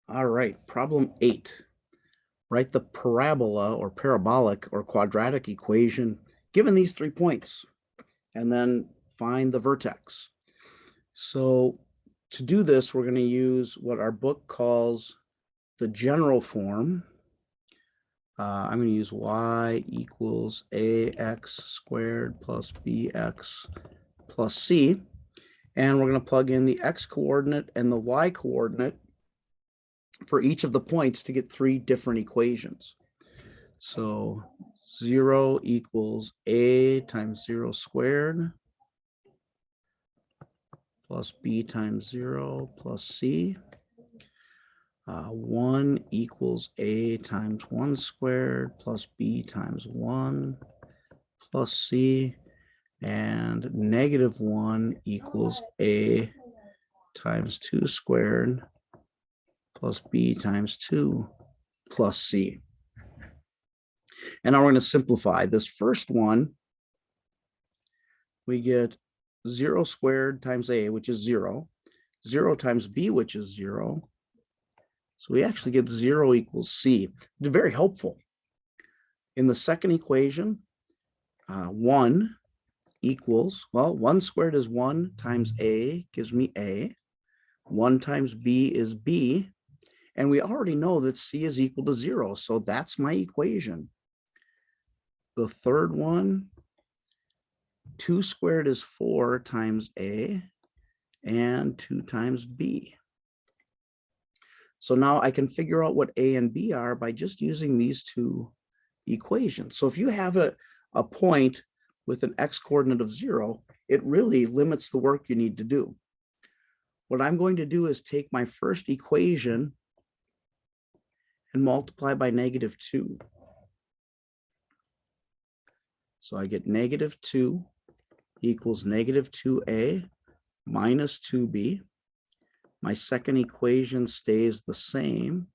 All right, problem 8. Write the parabola or parabolic or quadratic equation given these 3 points, and then find the vertex. So to do this, we're going to use what our book calls the general form. I'm going to use y equals ax squared plus bx plus c. And we're going to plug in the x coordinate and the y coordinate for each of the points to get 3 different equations. So 0 equals a times 0 squared plus b times 0 plus c. 1 equals a times 1 squared plus b times 1 plus c. And negative 1 equals a times 2 squared plus b times 2 plus c. And now we're going to simplify this first one. We get 0 squared times a, which is 0, 0 times b, which is 0. So we actually get 0 equals c. It's very helpful. In the second equation, 1 equals, well, 1 squared is 1 times a gives me a. 1 times b is b. And we already know that c is equal to 0. So that's my equation. The third one, 2 squared is 4 times a and 2 times b. So now I can figure out what a and b are by just using these 2 equations. So if you have a point with an x coordinate of 0, it really limits the work you need to do. What I'm going to do is take my first equation and multiply by negative 2. So I get negative 2 equals negative 2a minus 2b. My second equation stays the same.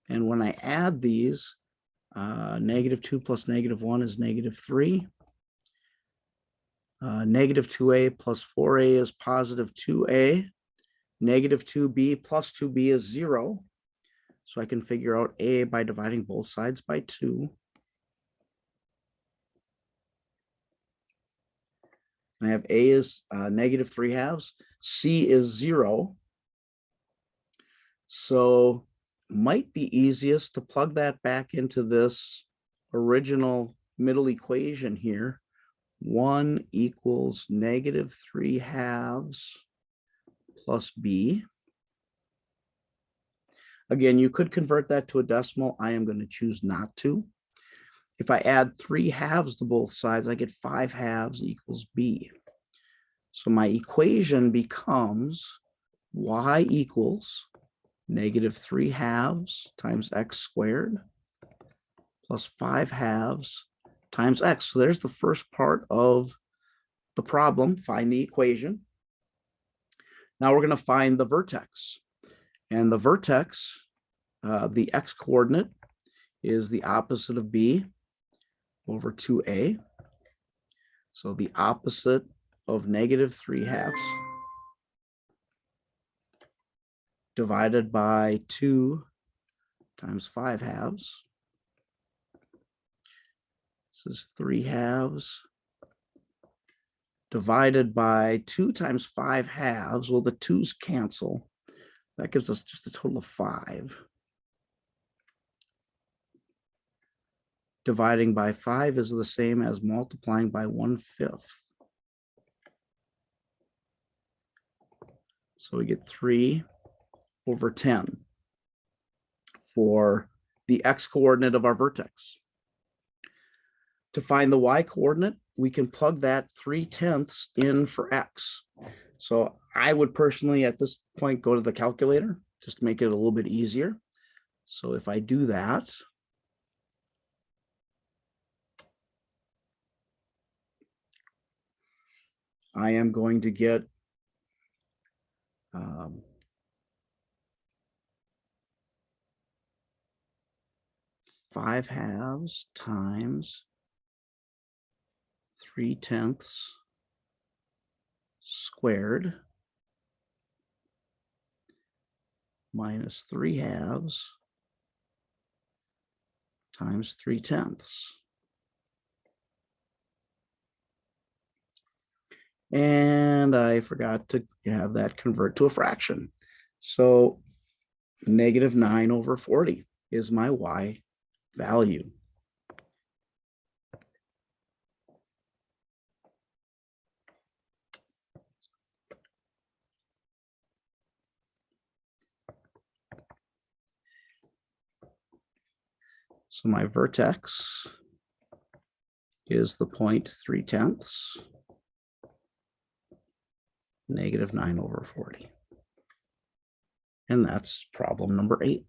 And when I add these, negative 2 plus negative 1 is negative 3. Negative 2a plus 4a is positive 2a. Negative 2b plus 2b is 0. So I can figure out a by dividing both sides by 2. I have a is negative 3 halves. C is 0. So might be easiest to plug that back into this original middle equation here. 1 equals negative 3 halves plus b. Again, you could convert that to a decimal. I am going to choose not to. If I add 3 halves to both sides, I get 5 halves equals b. So my equation becomes y equals negative 3 halves times x squared plus 5 halves times x. So there's the first part of the problem. Find the equation. Now we're going to find the vertex. And the vertex, the x coordinate, is the opposite of b over 2a. So the opposite of negative 3 halves divided by 2 times 5 halves. This is 3 halves divided by 2 times 5 halves. Well, the 2's cancel. That gives us just a total of 5. Dividing by 5 is the same as multiplying by 1/5. So we get 3 over 10 for the x coordinate of our vertex. To find the y coordinate, we can plug that 3/10 in for x. So I would personally at this point go to the calculator just to make it a little bit easier. So if I do that, I am going to get 5 halves times 3/10 squared minus 3/2 times 3/10. And I forgot to have that convert to a fraction. So -9/40 is my y value. So my vertex is the point 3/10, -9/40. And that's problem number 8.